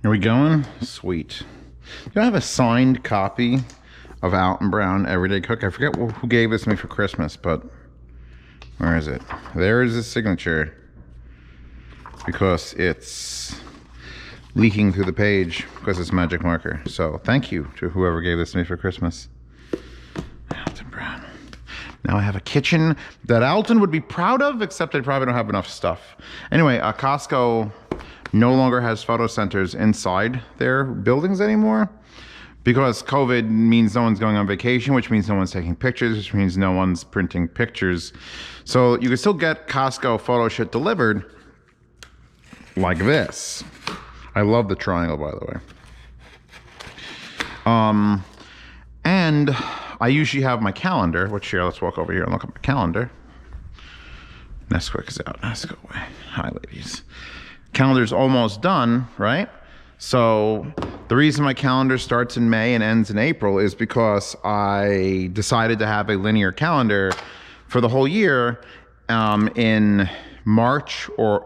Are we going? Sweet. Do I have a signed copy of Alton Brown Everyday Cook? I forget who gave this to me for Christmas, but where is it? There is his signature, because it's leaking through the page because it's magic marker. So thank you to whoever gave this to me for Christmas. Alton Brown. Now I have a kitchen that Alton would be proud of, except they probably don't have enough stuff. Anyway, Costco no longer has photo centers inside their buildings anymore, because COVID means no one's going on vacation, which means no one's taking pictures, which means no one's printing pictures. So you can still get Costco photo shit delivered like this. I love the triangle, by the way. And I usually have my calendar, which here, let's walk over here and look at my calendar. Nesquik is out. Let's go away. Hi, ladies. Calendar's almost done, right? So the reason my calendar starts in May and ends in April is because I decided to have a linear calendar for the whole year in March or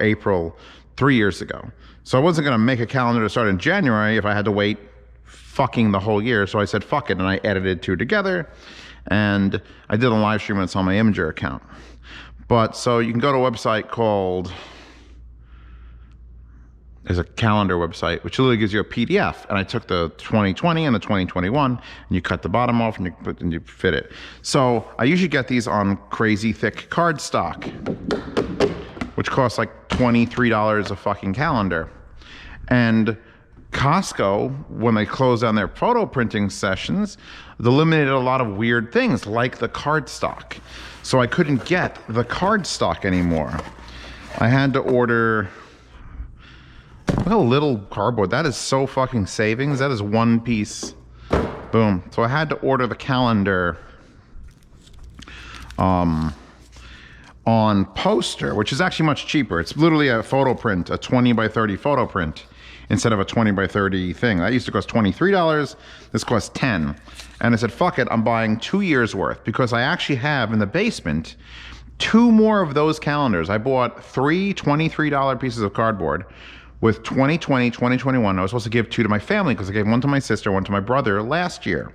April 3 years ago. So I wasn't gonna make a calendar to start in January if I had to wait fucking the whole year. So I said, fuck it, and I edited two together. And I did a live stream, and it's on my Imager account. But so you can go to a website called, there's a calendar website, which literally gives you a PDF. And I took the 2020 and the 2021, and you cut the bottom off and you fit it. So I usually get these on crazy thick cardstock, which costs like $23 a fucking calendar. And Costco, when they closed down their photo printing sessions, they eliminated a lot of weird things like the cardstock. So I couldn't get the cardstock anymore. I had to order, look how little cardboard. That is so fucking savings. That is one piece. Boom. So I had to order the calendar on poster, which is actually much cheaper. It's literally a photo print, a 20 by 30 photo print, instead of a 20 by 30 thing. That used to cost $23. This costs $10. And I said, fuck it, I'm buying 2 years worth, because I actually have in the basement 2 more of those calendars. I bought 3 $23 pieces of cardboard with 2020, 2021. I was supposed to give 2 to my family, because I gave 1 to my sister, 1 to my brother last year.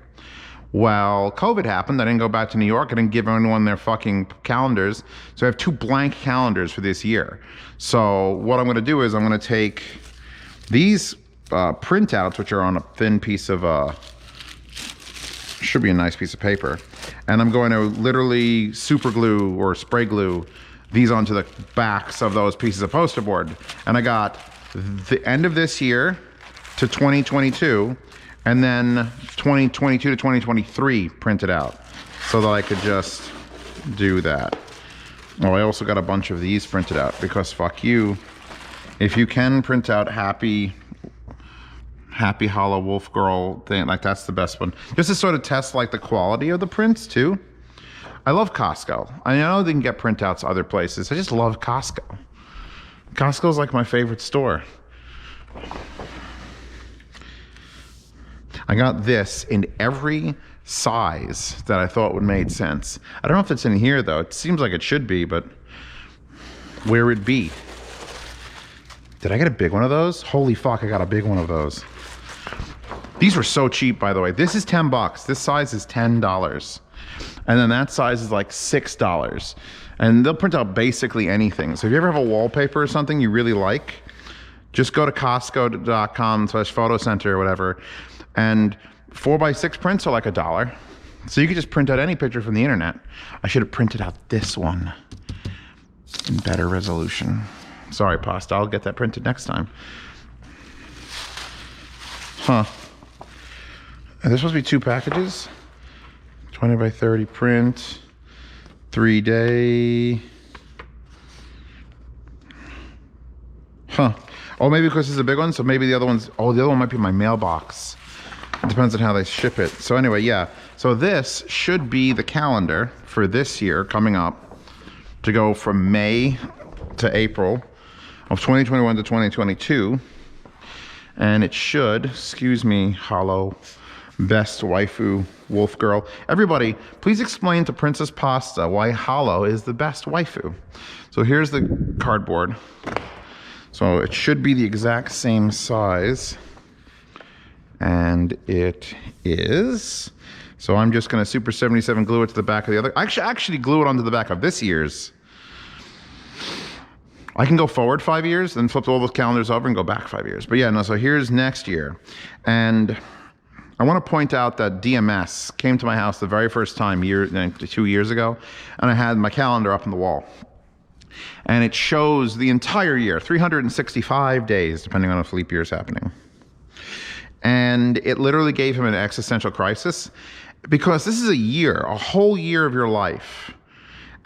Well, COVID happened. I didn't go back to New York. I didn't give anyone their fucking calendars. So I have 2 blank calendars for this year. So what I'm gonna do is I'm gonna take these printouts, which are on a thin piece of, should be a nice piece of paper, and I'm going to literally super glue or spray glue these onto the backs of those pieces of poster board. And I got the end of this year to 2022, and then 2022 to 2023 printed out, so that I could just do that. Oh, I also got a bunch of these printed out, because fuck you. If you can print out happy hollow wolf girl thing, like, that's the best one. Just to sort of test like the quality of the prints too. I love Costco. I know they can get printouts other places. I just love Costco. Costco's like my favorite store. I got this in every size that I thought would make sense. I don't know if it's in here though. It seems like it should be, but where would it be? Did I get a big one of those? Holy fuck, I got a big one of those. These were so cheap, by the way. This is 10 bucks. This size is $10. And then that size is like $6. And they'll print out basically anything. So if you ever have a wallpaper or something you really like, just go to Costco.com/photocenter or whatever. And 4x6 prints are like $1. So you could just print out any picture from the internet. I should have printed out this one in better resolution. Sorry, pasta, I'll get that printed next time. Huh. Are there supposed to be 2 packages? 20 by 30 print, 3-day. Huh. Oh, maybe because it's a big one, so maybe the other one's, oh, the other one might be my mailbox. It depends on how they ship it. So anyway, yeah. So this should be the calendar for this year coming up, to go from May to April of 2021 to 2022. And it should, excuse me, hollow best waifu wolf girl. Everybody, please explain to Princess Pasta why hollow is the best waifu. So here's the cardboard. So it should be the exact same size. And it is. So I'm just gonna Super 77 glue it to the back of the other. I actually glue it onto the back of this year's. I can go forward 5 years, then flip all those calendars over and go back 5 years. But yeah, no, so here's next year. And I want to point out that DMS came to my house the very first time 2 years ago, and I had my calendar up on the wall. And it shows the entire year, 365 days, depending on if leap year is happening. And it literally gave him an existential crisis, because this is a whole year of your life.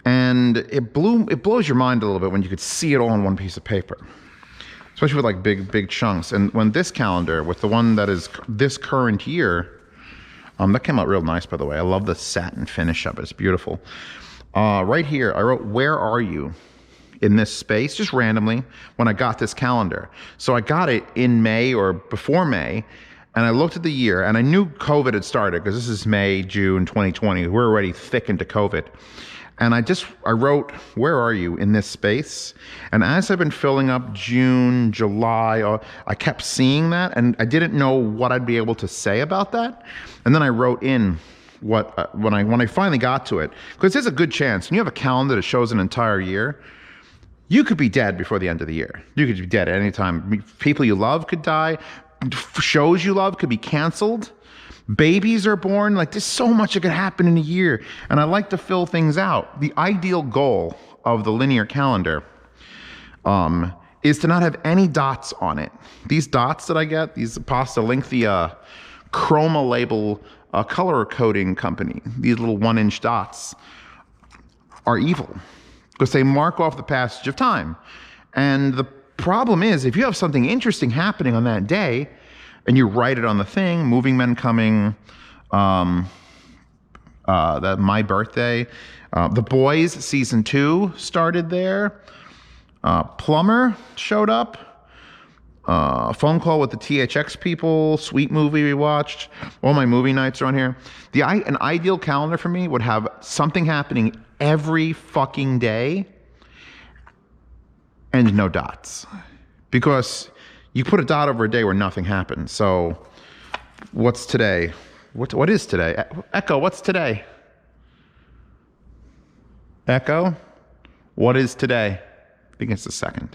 And it blows your mind a little bit when you could see it all on one piece of paper, especially with like big chunks. And when this calendar, with the one that is this current year, that came out real nice, by the way. I love the satin finish of it. It's beautiful. Right here, I wrote, "Where are you?" in this space, just randomly, when I got this calendar. So I got it in May or before May, and I looked at the year, and I knew COVID had started, because this is May, June 2020. We're already thick into COVID. And I wrote, "Where are you?" in this space. And as I've been filling up June, July, I kept seeing that, and I didn't know what I'd be able to say about that. And then I wrote in what, when I finally got to it, because there's a good chance, when you have a calendar that shows an entire year, you could be dead before the end of the year. You could be dead at any time. People you love could die. Shows you love could be canceled. Babies are born. Like, there's so much that could happen in a year. And I like to fill things out. The ideal goal of the linear calendar is to not have any dots on it. These dots that I get, these Pasta Link, the Chroma Label color coding company, these little 1-inch dots are evil, because they mark off the passage of time. And the problem is, if you have something interesting happening on that day, and you write it on the thing, Moving Men Coming, My Birthday, The Boys season 2 started there, Plumber showed up, Phone Call with the THX people, Sweet Movie we watched, all my movie nights are on here. An ideal calendar for me would have something happening every fucking day and no dots, because you put a dot over a day where nothing happens. So what's today? What is today? Echo, what's today? Echo, what is today? I think it's the 2nd.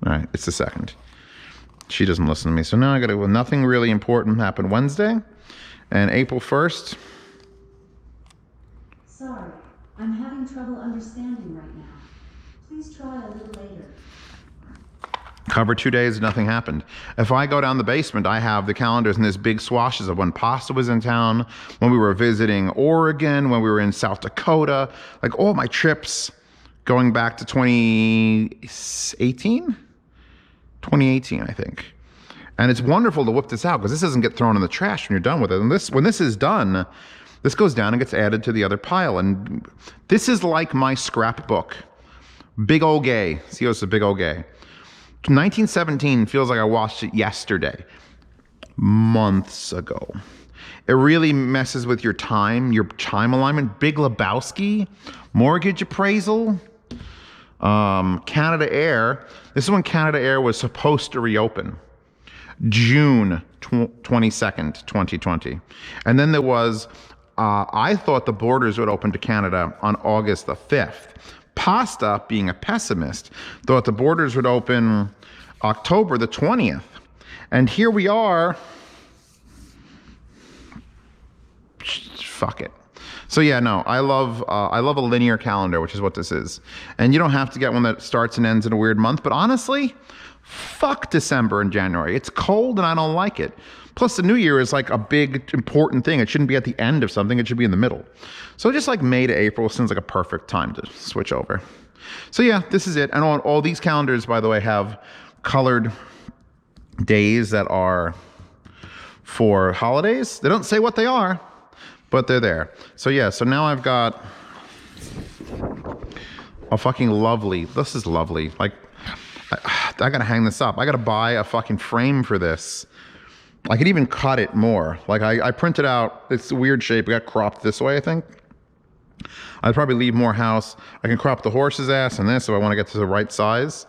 All right, it's the 2nd. She doesn't listen to me. So now I got to, well, nothing really important happened Wednesday, and April 1st. Sorry, I'm having trouble understanding right now. Please try a little later. Cover 2 days, nothing happened. If I go down the basement, I have the calendars in this big swashes of when Pasta was in town, when we were visiting Oregon, when we were in South Dakota, like all my trips going back to 2018? 2018, I think. And it's wonderful to whip this out, because this doesn't get thrown in the trash when you're done with it. And when this is done, this goes down and gets added to the other pile. And this is like my scrapbook. Big ol' gay. Zeos is a big ol' gay. 1917 feels like I watched it yesterday, months ago. It really messes with your time alignment. Big Lebowski, mortgage appraisal, Canada Air. This is when Canada Air was supposed to reopen, June 22nd, 2020. And then there was, I thought the borders would open to Canada on August the 5th. Pasta, being a pessimist, thought the borders would open October the 20th. And here we are. Fuck it. So yeah, no, I love a linear calendar, which is what this is. And you don't have to get one that starts and ends in a weird month. But honestly, fuck December and January. It's cold and I don't like it. Plus, the new year is like a big, important thing. It shouldn't be at the end of something. It should be in the middle. So just like May to April seems like a perfect time to switch over. So yeah, this is it. And all these calendars, by the way, have colored days that are for holidays. They don't say what they are, but they're there. So yeah, so now I've got a fucking lovely, this is lovely. Like, I gotta hang this up. I gotta buy a fucking frame for this. I could even cut it more. Like I printed out, it's a weird shape. It got cropped this way, I think. I'd probably leave more house. I can crop the horse's ass and this if I want to get to the right size.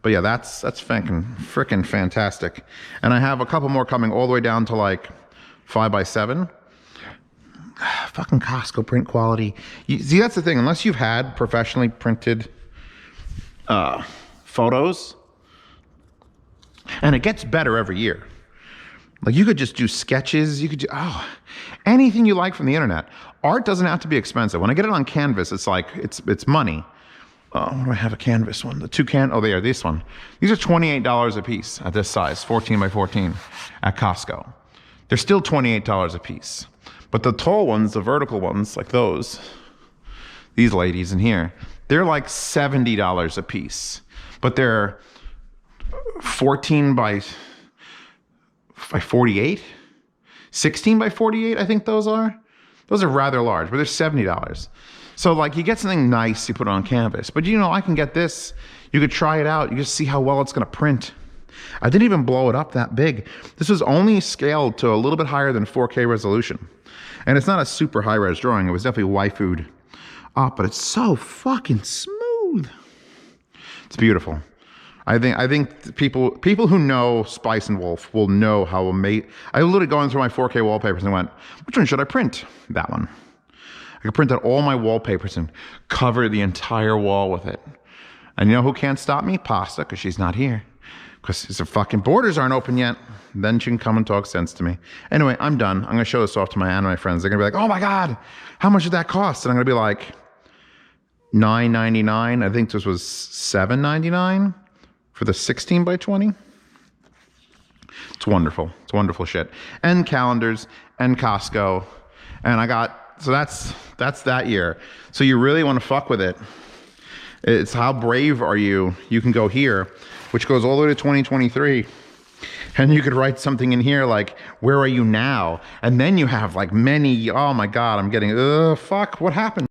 But yeah, that's freaking fantastic. And I have a couple more coming all the way down to like 5x7. Fucking Costco print quality. See, that's the thing. Unless you've had professionally printed photos, and it gets better every year. Like you could just do sketches. You could do anything you like from the internet. Art doesn't have to be expensive. When I get it on canvas, it's like it's money. What do I have a canvas one? They are this one. These are $28 a piece at this size, 14x14 at Costco. They're still $28 a piece. But the tall ones, the vertical ones, like these ladies in here, they're like $70 a piece. But they're 14 by 48, 16 by 48, I think those are. Those are rather large, but they're $70. So like you get something nice, you put it on canvas. But you know, I can get this, you could try it out, you just see how well it's gonna print. I didn't even blow it up that big. This was only scaled to a little bit higher than 4K resolution. And it's not a super high res drawing, it was definitely waifu'd up, but it's so fucking smooth. It's beautiful. I think people who know Spice and Wolf will know how amazing. I was literally going through my 4K wallpapers and went, which one should I print? That one. I could print out all my wallpapers and cover the entire wall with it. And you know who can't stop me? Pasta, because she's not here. Because the fucking borders aren't open yet. Then she can come and talk sense to me. Anyway, I'm done. I'm going to show this off to my anime friends. They're going to be like, oh my God, how much did that cost? And I'm going to be like, $9.99. I think this was $7.99 for the 16 by 20. It's wonderful. It's wonderful shit. And calendars and Costco. And I got, so that's that year. So you really want to fuck with it. It's how brave are you? You can go here, which goes all the way to 2023. And you could write something in here like, where are you now? And then you have like many, oh my God, I'm getting, fuck, what happened?